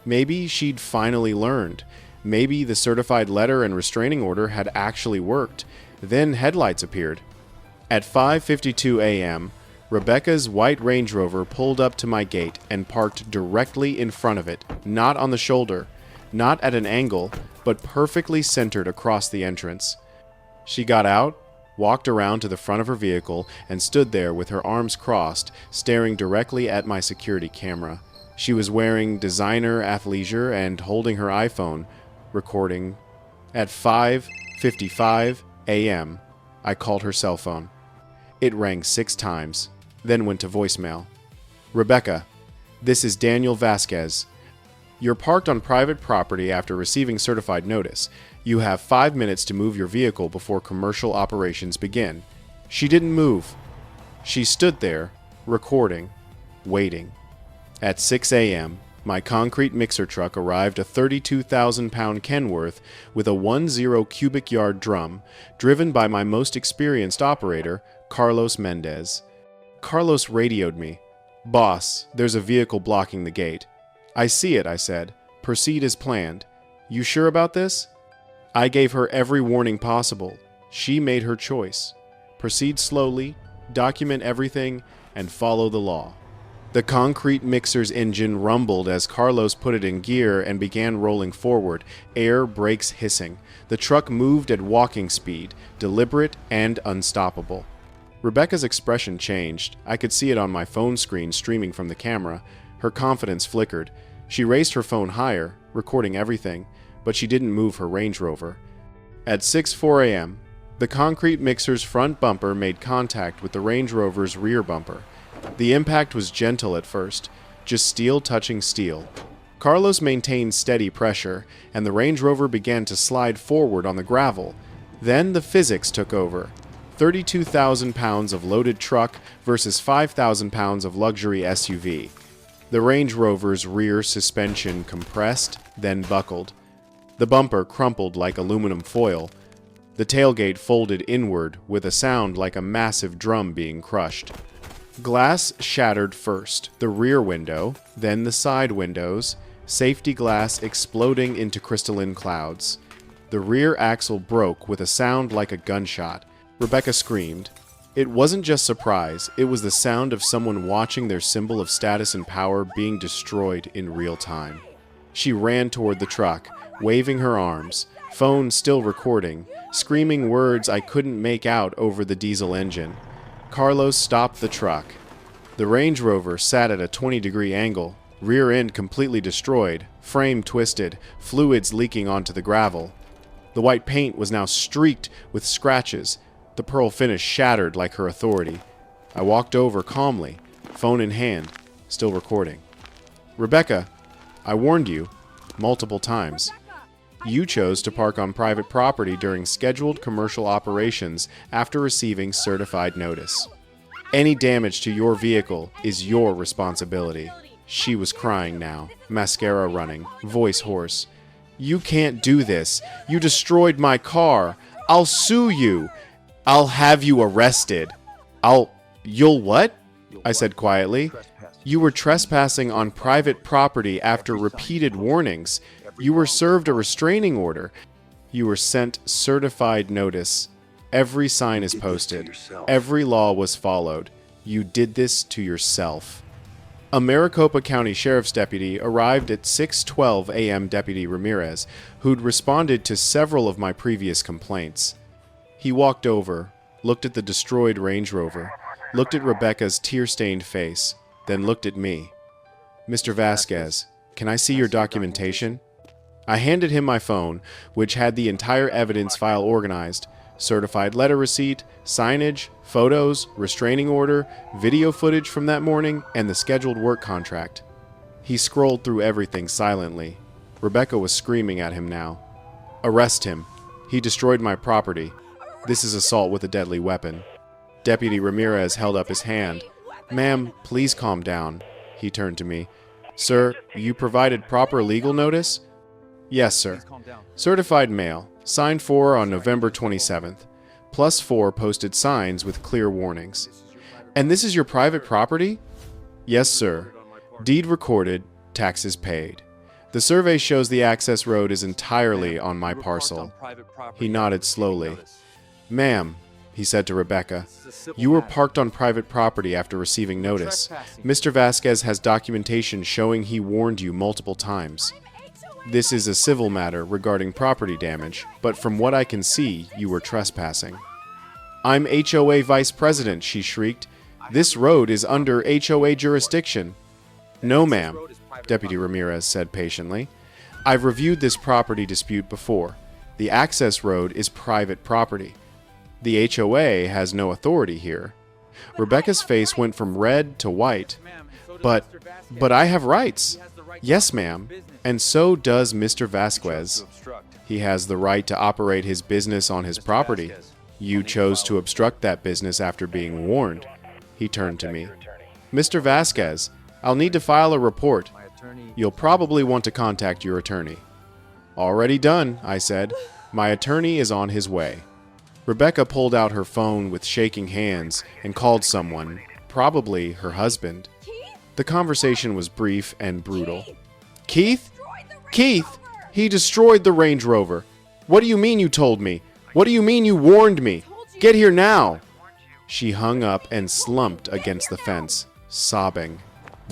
Maybe she'd finally learned. Maybe the certified letter and restraining order had actually worked. Then headlights appeared. At 5:52 a.m., Rebecca's white Range Rover pulled up to my gate and parked directly in front of it, not on the shoulder, not at an angle, but perfectly centered across the entrance. She got out, walked around to the front of her vehicle, and stood there with her arms crossed, staring directly at my security camera. She was wearing designer athleisure and holding her iPhone, recording. At 5:55 a.m., I called her cell phone. It rang 6 times, then went to voicemail. Rebecca, this is Daniel Vasquez. You're parked on private property after receiving certified notice. You have 5 minutes to move your vehicle before commercial operations begin. She didn't move. She stood there, recording, waiting. At 6 a.m., my concrete mixer truck arrived a 32,000-pound Kenworth with a 10 cubic yard drum, driven by my most experienced operator, Carlos Mendez. Carlos radioed me. "Boss, there's a vehicle blocking the gate." "I see it," I said. "Proceed as planned." "You sure about this?" I gave her every warning possible. She made her choice. Proceed slowly, document everything, and follow the law. The concrete mixer's engine rumbled as Carlos put it in gear and began rolling forward, air brakes hissing. The truck moved at walking speed, deliberate and unstoppable. Rebecca's expression changed. I could see it on my phone screen streaming from the camera. Her confidence flickered. She raised her phone higher, recording everything, but she didn't move her Range Rover. At 6:04 a.m., the concrete mixer's front bumper made contact with the Range Rover's rear bumper. The impact was gentle at first, just steel touching steel. Carlos maintained steady pressure, and the Range Rover began to slide forward on the gravel. Then the physics took over. 32,000 pounds of loaded truck versus 5,000 pounds of luxury SUV. The Range Rover's rear suspension compressed, then buckled. The bumper crumpled like aluminum foil. The tailgate folded inward with a sound like a massive drum being crushed. Glass shattered first, the rear window, then the side windows, safety glass exploding into crystalline clouds. The rear axle broke with a sound like a gunshot. Rebecca screamed. It wasn't just surprise, it was the sound of someone watching their symbol of status and power being destroyed in real time. She ran toward the truck, waving her arms, phone still recording, screaming words I couldn't make out over the diesel engine. Carlos stopped the truck. The Range Rover sat at a 20-degree angle, rear end completely destroyed, frame twisted, fluids leaking onto the gravel. The white paint was now streaked with scratches, the pearl finish shattered like her authority. I walked over calmly, phone in hand, still recording. "Rebecca, I warned you, multiple times. You chose to park on private property during scheduled commercial operations after receiving certified notice. Any damage to your vehicle is your responsibility." She was crying now, mascara running, voice hoarse. "You can't do this. You destroyed my car. I'll sue you. I'll have you arrested." You'll what?" I said quietly. "You were trespassing on private property after repeated warnings. You were served a restraining order. You were sent certified notice. Every sign is posted. Every law was followed. You did this to yourself." A Maricopa County Sheriff's deputy arrived at 6:12 a.m. Deputy Ramirez, who'd responded to several of my previous complaints. He walked over, looked at the destroyed Range Rover, looked at Rebecca's tear-stained face, then looked at me. "Mr. Vasquez, can I see your documentation?" I handed him my phone, which had the entire evidence file organized: certified letter receipt, signage, photos, restraining order, video footage from that morning, and the scheduled work contract. He scrolled through everything silently. Rebecca was screaming at him now. "Arrest him. He destroyed my property. This is assault with a deadly weapon." Deputy Ramirez held up his hand. "Ma'am, please calm down." He turned to me. "Sir, you provided proper legal notice?" "Yes, sir. Certified mail, signed for on November 27th. +4 posted signs with clear warnings." "And this is your private property?" "Yes, sir. Deed recorded, taxes paid. The survey shows the access road is entirely on my parcel." He nodded slowly. "Ma'am, he said to Rebecca. You were parked on private property after receiving notice. Mr. Vasquez has documentation showing he warned you multiple times. This is a civil matter regarding property damage, but from what I can see, you were trespassing. I'm HOA Vice President, she shrieked. This road is under HOA jurisdiction. No, ma'am, Deputy Ramirez said patiently. I've reviewed this property dispute before. The access road is private property. The HOA has no authority here. Rebecca's face went from red to white. But I have rights. Yes, ma'am. And so does Mr. Vasquez. He has the right to operate his business on his property. You chose to obstruct that business after being warned. He turned to me. Mr. Vasquez, I'll need to file a report. You'll probably want to contact your attorney. Already done, I said. My attorney is on his way. Rebecca pulled out her phone with shaking hands and called someone, probably her husband. The conversation was brief and brutal. Keith? Keith! He destroyed the Range Rover. What do you mean you told me? What do you mean you warned me? Get here now! She hung up and slumped against the fence, sobbing.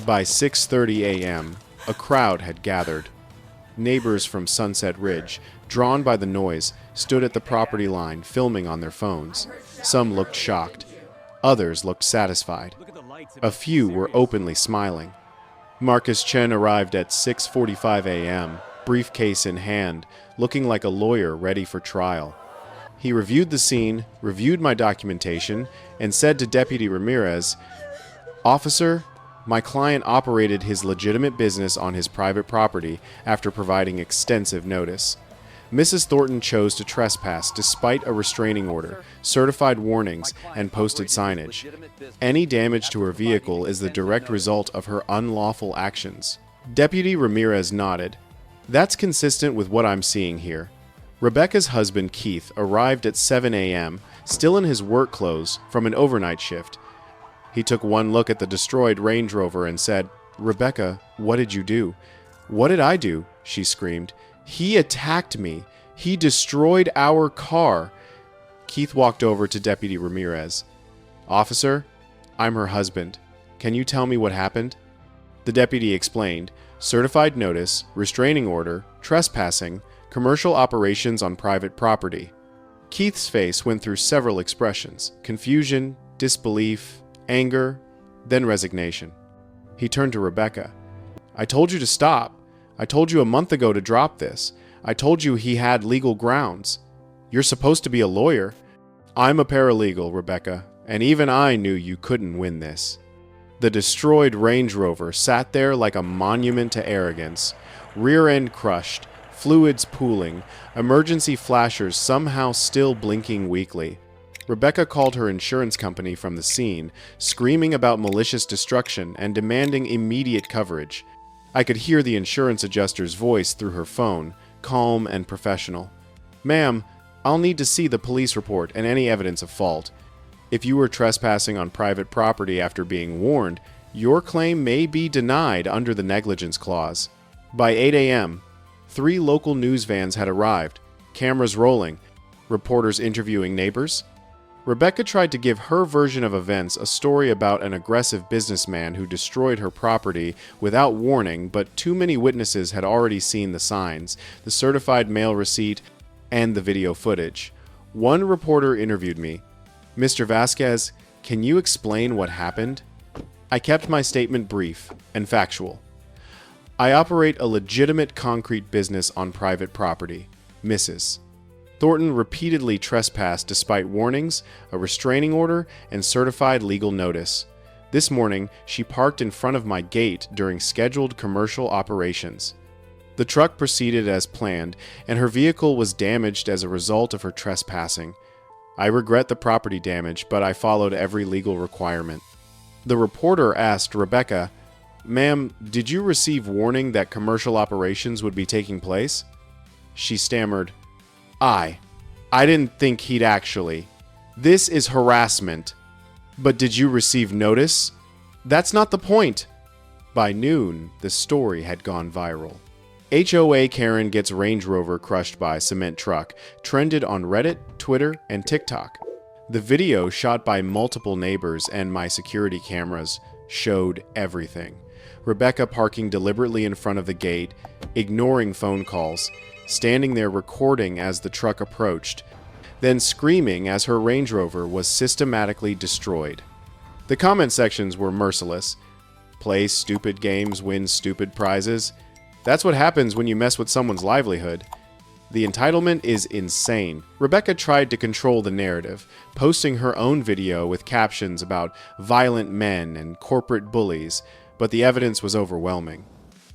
By 6:30 a.m., a crowd had gathered. Neighbors from Sunset Ridge, drawn by the noise, stood at the property line filming on their phones. Some looked shocked. Others looked satisfied. A few were openly smiling. Marcus Chen arrived at 6:45 a.m., briefcase in hand, looking like a lawyer ready for trial. He reviewed the scene, reviewed my documentation, and said to Deputy Ramirez, Officer, my client operated his legitimate business on his private property after providing extensive notice. Mrs. Thornton chose to trespass despite a restraining order, certified warnings, and posted signage. Any damage to her vehicle is the direct result of her unlawful actions. Deputy Ramirez nodded. That's consistent with what I'm seeing here. Rebecca's husband, Keith, arrived at 7 a.m., still in his work clothes, from an overnight shift. He took one look at the destroyed Range Rover and said, Rebecca, what did you do? What did I do? She screamed. He attacked me. He destroyed our car. Keith walked over to Deputy Ramirez. Officer, I'm her husband. Can you tell me what happened? The deputy explained. Certified notice, restraining order, trespassing, commercial operations on private property. Keith's face went through several expressions: confusion, disbelief, anger, then resignation. He turned to Rebecca. I told you to stop. I told you a month ago to drop this. I told you he had legal grounds. You're supposed to be a lawyer. I'm a paralegal, Rebecca, and even I knew you couldn't win this. The destroyed Range Rover sat there like a monument to arrogance, rear end crushed, fluids pooling, emergency flashers somehow still blinking weakly. Rebecca called her insurance company from the scene, screaming about malicious destruction and demanding immediate coverage. I could hear the insurance adjuster's voice through her phone, calm and professional. Ma'am, I'll need to see the police report and any evidence of fault. If you were trespassing on private property after being warned, your claim may be denied under the negligence clause. By 8 a.m., 3 local news vans had arrived, cameras rolling, reporters interviewing neighbors. Rebecca tried to give her version of events, a story about an aggressive businessman who destroyed her property without warning, but too many witnesses had already seen the signs, the certified mail receipt, and the video footage. One reporter interviewed me. Mr. Vasquez, can you explain what happened? I kept my statement brief and factual. I operate a legitimate concrete business on private property. Mrs. Thornton repeatedly trespassed despite warnings, a restraining order, and certified legal notice. This morning, she parked in front of my gate during scheduled commercial operations. The truck proceeded as planned, and her vehicle was damaged as a result of her trespassing. I regret the property damage, but I followed every legal requirement. The reporter asked Rebecca, Ma'am, did you receive warning that commercial operations would be taking place? She stammered, I didn't think he'd actually. This is harassment. But did you receive notice? That's not the point. By noon, the story had gone viral. HOA Karen gets Range Rover crushed by cement truck trended on Reddit, Twitter, and TikTok. The video, shot by multiple neighbors and my security cameras, showed everything. Rebecca parking deliberately in front of the gate, ignoring phone calls, standing there recording as the truck approached, then screaming as her Range Rover was systematically destroyed. The comment sections were merciless. Play stupid games, win stupid prizes. That's what happens when you mess with someone's livelihood. The entitlement is insane. Rebecca tried to control the narrative, posting her own video with captions about violent men and corporate bullies, but the evidence was overwhelming.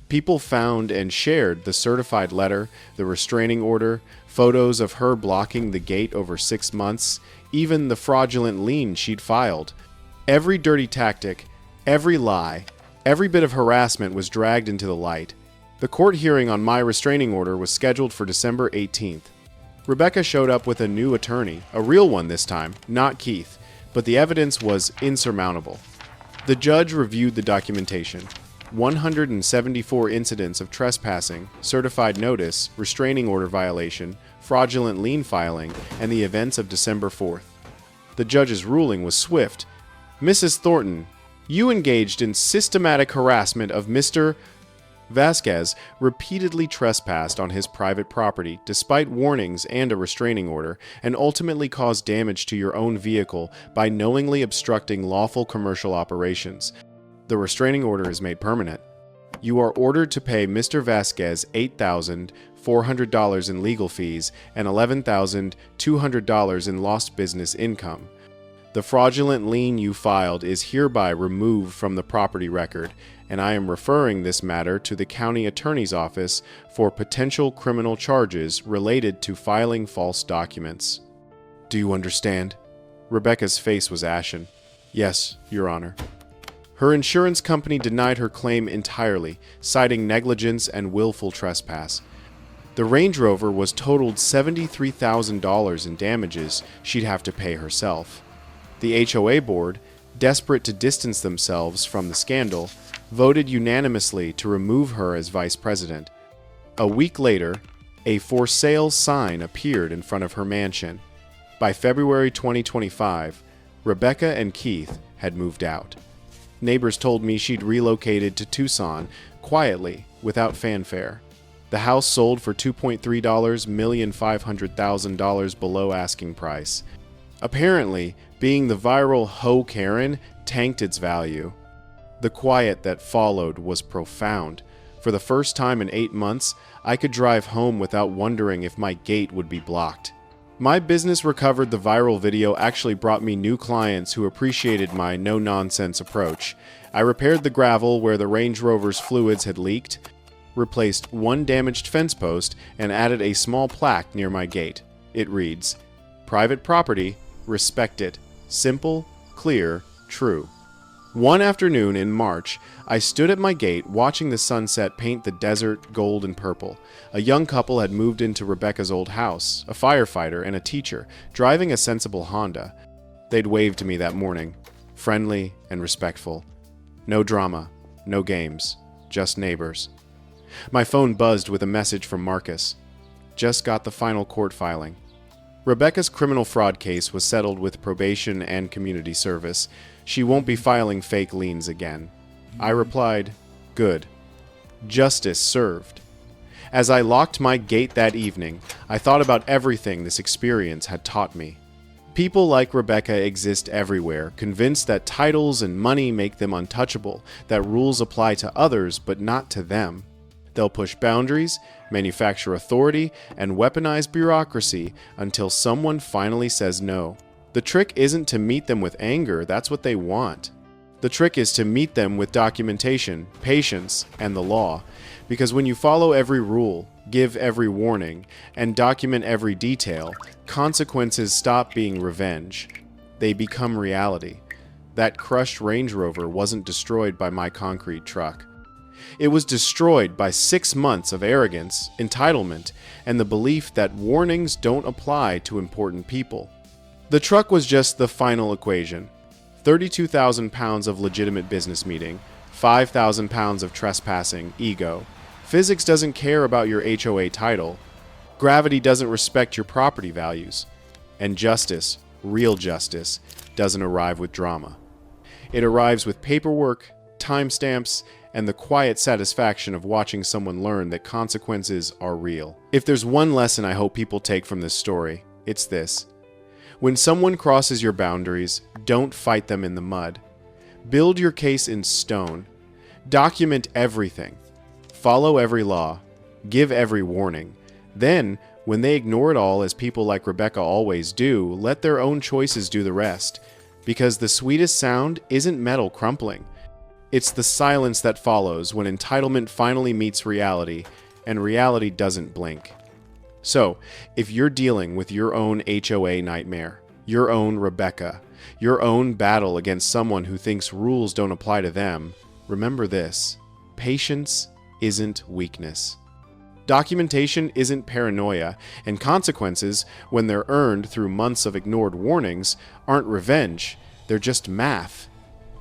People found and shared the certified letter, the restraining order, photos of her blocking the gate over 6 months, even the fraudulent lien she'd filed. Every dirty tactic, every lie, every bit of harassment was dragged into the light. The court hearing on my restraining order was scheduled for December 18th. Rebecca showed up with a new attorney, a real one this time, not Keith, but the evidence was insurmountable. The judge reviewed the documentation. 174 incidents of trespassing, certified notice, restraining order violation, fraudulent lien filing, and the events of December 4th. The judge's ruling was swift. Mrs. Thornton, you engaged in systematic harassment of Mr. Vasquez, repeatedly trespassed on his private property despite warnings and a restraining order, and ultimately caused damage to your own vehicle by knowingly obstructing lawful commercial operations. The restraining order is made permanent. You are ordered to pay Mr. Vasquez $8,400 in legal fees and $11,200 in lost business income. The fraudulent lien you filed is hereby removed from the property record, and I am referring this matter to the county attorney's office for potential criminal charges related to filing false documents. Do you understand? Rebecca's face was ashen. Yes, Your Honor. Her insurance company denied her claim entirely, citing negligence and willful trespass. The Range Rover was totaled $73,000 in damages she'd have to pay herself. The HOA board, desperate to distance themselves from the scandal, voted unanimously to remove her as vice president. A week later, a for sale sign appeared in front of her mansion. By February 2025, Rebecca and Keith had moved out. Neighbors told me she'd relocated to Tucson, quietly, without fanfare. The house sold for $2.3 $1,500,000 below asking price. Apparently, being the viral Ho Karen tanked its value. The quiet that followed was profound. For the first time in 8 months, I could drive home without wondering if my gate would be blocked. My business recovered. The viral video actually brought me new clients who appreciated my no-nonsense approach. I repaired the gravel where the Range Rover's fluids had leaked, replaced one damaged fence post, and added a small plaque near my gate. It reads, "Private property, respect it. Simple, clear, true." One afternoon in March, I stood at my gate watching the sunset paint the desert gold and purple. A young couple had moved into Rebecca's old house, a firefighter and a teacher, driving a sensible Honda. They'd waved to me that morning, friendly and respectful. No drama, no games, just neighbors. My phone buzzed with a message from Marcus. Just got the final court filing. Rebecca's criminal fraud case was settled with probation and community service. She won't be filing fake liens again. I replied, good. Justice served. As I locked my gate that evening, I thought about everything this experience had taught me. People like Rebecca exist everywhere, convinced that titles and money make them untouchable, that rules apply to others but not to them. They'll push boundaries, manufacture authority, and weaponize bureaucracy until someone finally says no. The trick isn't to meet them with anger, that's what they want. The trick is to meet them with documentation, patience, and the law. Because when you follow every rule, give every warning, and document every detail, consequences stop being revenge. They become reality. That crushed Range Rover wasn't destroyed by my concrete truck. It was destroyed by 6 months of arrogance, entitlement, and the belief that warnings don't apply to important people. The truck was just the final equation. 32,000 pounds of legitimate business meeting, 5,000 pounds of trespassing, ego. Physics doesn't care about your HOA title. Gravity doesn't respect your property values. And justice real justice, doesn't arrive with drama. It arrives with paperwork, timestamps, and the quiet satisfaction of watching someone learn that consequences are real. If there's one lesson I hope people take from this story, it's this. When someone crosses your boundaries, don't fight them in the mud. Build your case in stone. Document everything. Follow every law. Give every warning. Then, when they ignore it all, as people like Rebecca always do, let their own choices do the rest. Because the sweetest sound isn't metal crumpling. It's the silence that follows when entitlement finally meets reality, and reality doesn't blink. So, if you're dealing with your own HOA nightmare, your own Rebecca, your own battle against someone who thinks rules don't apply to them, remember this: patience isn't weakness. Documentation isn't paranoia, and consequences, when they're earned through months of ignored warnings, aren't revenge. They're just math.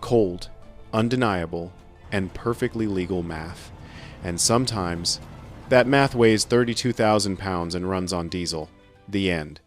Cold, undeniable, and perfectly legal math. And sometimes, that math weighs 32,000 pounds and runs on diesel. The end.